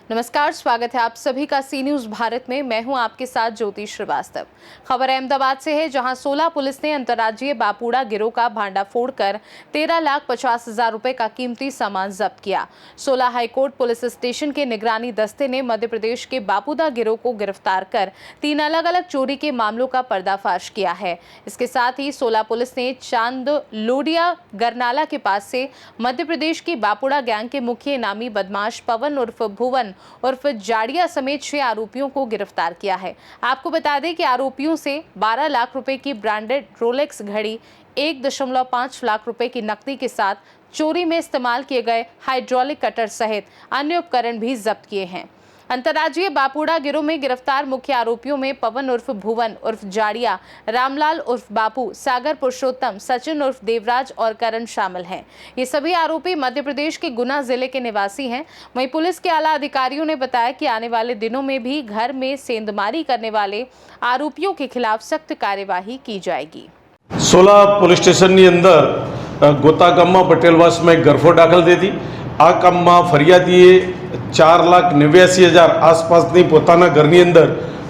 नमस्कार, स्वागत है आप सभी का सी न्यूज भारत में। मैं हूं आपके साथ ज्योति श्रीवास्तव। खबर अहमदाबाद से है, जहां 16 पुलिस ने अंतर्राज्यीय बापूड़ा गिरोह का भांडाफोड़ कर 13,50,000 रुपए का कीमती सामान जब्त किया। 16 हाईकोर्ट पुलिस स्टेशन के निगरानी दस्ते ने मध्य प्रदेश के बापूड़ा गिरोह को गिरफ्तार कर 3 अलग अलग चोरी के मामलों का पर्दाफाश किया है। इसके साथ ही 16 पुलिस ने चांद लोडिया गरनाला के पास से मध्य प्रदेश की बापूड़ा गैंग के मुख्य इनामी बदमाश पवन उर्फ भुवन उर्फ जाड़िया समेत 6 आरोपियों को गिरफ्तार किया है। आपको बता दें कि आरोपियों से 12 लाख रुपए की ब्रांडेड रोलेक्स घड़ी, 1.5 लाख रुपए की नकदी के साथ चोरी में इस्तेमाल किए गए हाइड्रोलिक कटर सहित अन्य उपकरण भी जब्त किए हैं। अंतर्राज्यीय बापूड़ा गिरोह में गिरफ्तार मुख्य आरोपियों में पवन उर्फ भुवन उर्फ जाड़िया, रामलाल उर्फ बापू, सागर पुरुषोत्तम, सचिन उर्फ देवराज और करण शामिल हैं। ये सभी आरोपी मध्य प्रदेश के गुना जिले के निवासी हैं। वहीं पुलिस के आला अधिकारियों ने बताया कि आने वाले दिनों में भी घर में सेंधमारी करने वाले आरोपियों के खिलाफ सख्त कार्यवाही की जाएगी। 16 पुलिस स्टेशन अंदर गोता गाम में पटेलवास में एक गरफो दाखल थी थी। आ काम में फरियादीए 4,89,000 आसपासनी पोताना घरनी अंदर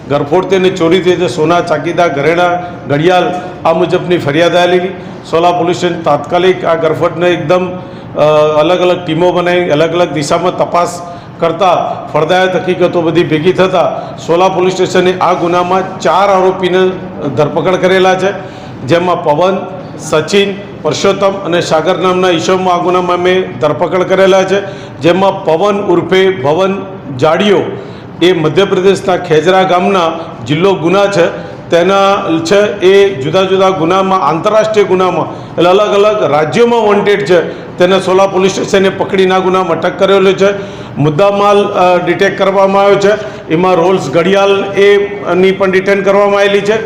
गरफोड़ ने चोरी थी है। सोना, चाकीदा, घरेणा, घड़ियाल आ मुजबनी फरियाद आएली। 16 पुलिस स्टेशन तात्कालिक आ गरफोड़ने एकदम अलग अलग टीमों बनाई, अलग अलग दिशा में तपास करता फरदायत हकीकतों बधी भेगी थता 16 पुलिस स्टेशने आ गुना में 4 आरोपी ने धरपकड़ करेला है, जेमा पवन, सचिन, पुरुषोत्तम और सागर नामना ईसम आ गुना में धरपकड़ करेला है, जेमा पवन उर्फे भवन जाड़ियो ए मध्य प्रदेशना खेजरा गामना जिल्लो गुना है, तेना छे ए जुदा जुदा गुना में आंतरराष्ट्रीय गुना में अलग अलग राज्यों में वॉन्टेड है। तेने 16 पुलिस स्टेशने पकड़ी ना गुना में अटक करेलो है। मुद्दामाल डिटेक्ट करवामां आव्यो छे, एमां रोल्स घड़ियाल ए पण डिटेन करवामां आवेली छे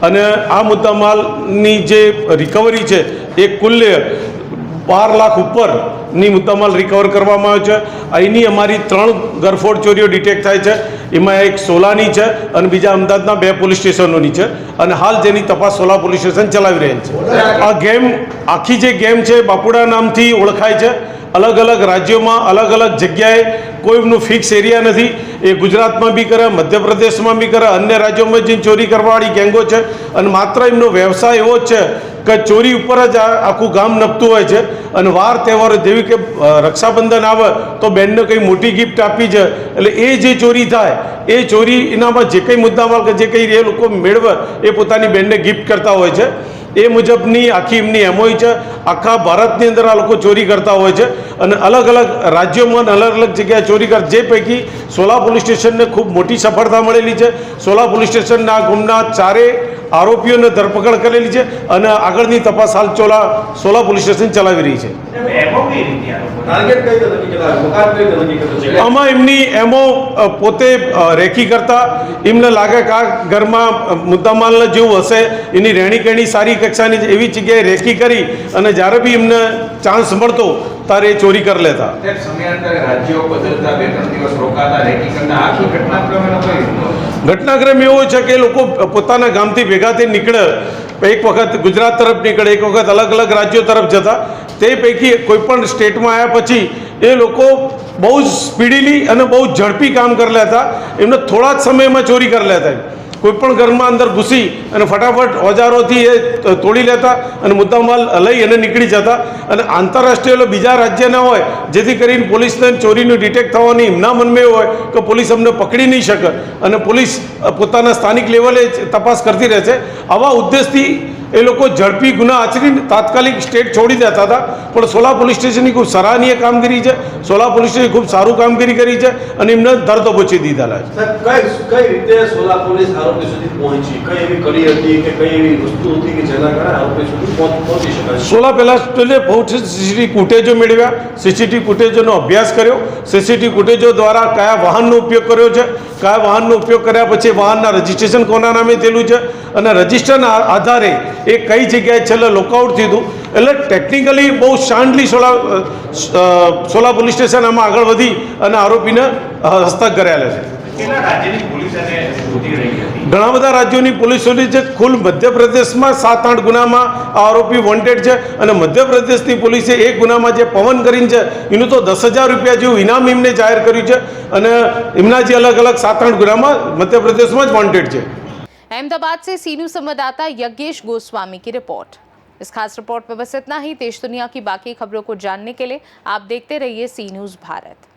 અને આ મુદ્દામાલની જે રિકવરી છે એ કુલ 12 લાખ ઉપરની મુદ્દામાલ રિકવર કરવામાં આવ્યો છે। અહીંની અમારી 3 ગરફોડ ચોરીઓ ડિટેક્ટ થાય છે, એમાં એક સોલાની છે અને બીજા અમદાવાદના 2 પોલીસ સ્ટેશનોની છે અને હાલ જેની તપાસ 16 પોલીસ સ્ટેશન ચલાવી રહેલ છે। આ ગેમ આખી જે ગેમ છે બાપુડા નામથી ઓળખાય છે। अलग अलग राज्यों में अलग अलग जगह कोई फिक्स एरिया नहीं। ये गुजरात में भी करे, मध्य प्रदेश में भी करे, अन्य राज्यों में जी चोरी करवावाड़ी गैंगो है और मात्र एमनो व्यवसाय एवो है कि चोरी पर ज आखू गाम नपतुं होय छे अने वार तहेवार जेवी के रक्षाबंधन आवे तो बेन ने कई मोटी गिफ्ट आपी छे एटले ए जे चोरी थाय ए चोरी एनामां जे कई मुद्दामाल के जे कई ए लोको मेळवे ए पोतानी बेन ने गिफ्ट करता होय छे। ए मुजबनी आखी एमनी एमओई है। आखा भारतनी अंदर आ लोको चोरी करता होय छे अने अलग अलग राज्यों में अलग अलग जगह चोरी कर, जे पैकी 16 पुलिस स्टेशन ने खूब मोटी सफलता मळेली छे। 16 पुलिस स्टेशन गुमना 4 आरोपीओं ने धरपकड़ करेली है और आगळनी तपास हाल 16 पुलिस स्टेशन चलावी रही है। आमां एमनी एमओ पोते रेखी करता एमने लागे कि आ घर में मुद्दामाल जेवुं हशे एनी રહેણી કહેણી सारी कक्षानी एवी जगह रेखी करी अने ज्यारे भी एमने चांस मळतो तारे चोरी कर लेता। घटनाक्रम एवो छे कि लोको पोताना गामथी भेगा थई निकळे, एक वखत गुजरात तरफ निकळे, एक वखत अलग अलग राज्यों तरफ जता, ते पैकी कोईपण स्टेट में आया पछी ए लोको बहुत स्पीडीली अने बहुत झड़पी काम कर लेता। एमने थोड़ा ज समय में चोरी कर लेता। कोईपण घर में अंदर घुसी और फटाफट औजारोथी ए तोड़ी लेता और मुद्दामाल लई अने निकली जता अने आंतरराष्ट्रीय बीजा राज्यना होय जेथी करीने पोलीसने चोरीनुं डिटेक्ट थवानी एमना मन में होय कि पोलीस अमने पकड़ी नहीं शके अने पोलीस पोताना स्थानिक लेवले तपास करती रहे छे। आवा उद्देश्यथी ए लोको झड़पी गुना आचरीने तात्कालिक स्टेट छोड़ी देता था, पण 16 पुलिस स्टेशननी खूब सराहनीय कामगीरी है। 16 पुलिस स्टेशन खूब सारू कामगीरी करी है अने एमने दर दबोची दीधा है। कई रीते 16 पुलिस आरोपी सुधी पहुंची, कई एवी कड़ी हती के कई एवी वस्तु हती के जेना कारणे आरोपी सुधी पहुंची शकाय। 16 पहला पहले बहुत सीसीटीवी फूटेजो मेळव्या, सीसीटीवी फूटेजोनो अभ्यास कर्यो, सीसीटीवी फूटेजो द्वारा कया वाहननो उपयोग कर्यो छे, कया वाहननो उपयोग कर्या पछी वाहनना रजिस्ट्रेशन कोना नामे थेलुं छे अने रजिस्टरना आधारे ए कई जगह छेल्ले लॉकआउट थयुं एटले टेक्निकली बहुत शांतली 16 पुलिस स्टेशन आमां आगळ वधी अने आरोपीने हस्तक करेला छे। ઘણા બધા રાજ્યોની પોલીસોની છે કુલ મધ્યપ્રદેશમાં 7-8 ગુનામાં આ આરોપી વોન્ટેડ છે અને મધ્યપ્રદેશની પોલીસે એક ગુનામાં જે પવન કરીને છે એનું તો 10,000 રૂપિયા જેવું ઇનામ એમને જાહેર કર્યું છે અને એમના જે અલગ અલગ 7-8 ગુનામાં મધ્યપ્રદેશમાં જ वॉन्टेड છે। अहमदाबाद से सी न्यूज संवाददाता यज्ञेश गोस्वामी की रिपोर्ट। इस खास रिपोर्ट में बस इतना ही। देश दुनिया की बाकी खबरों को जानने के लिए आप देखते रहिए सी न्यूज भारत।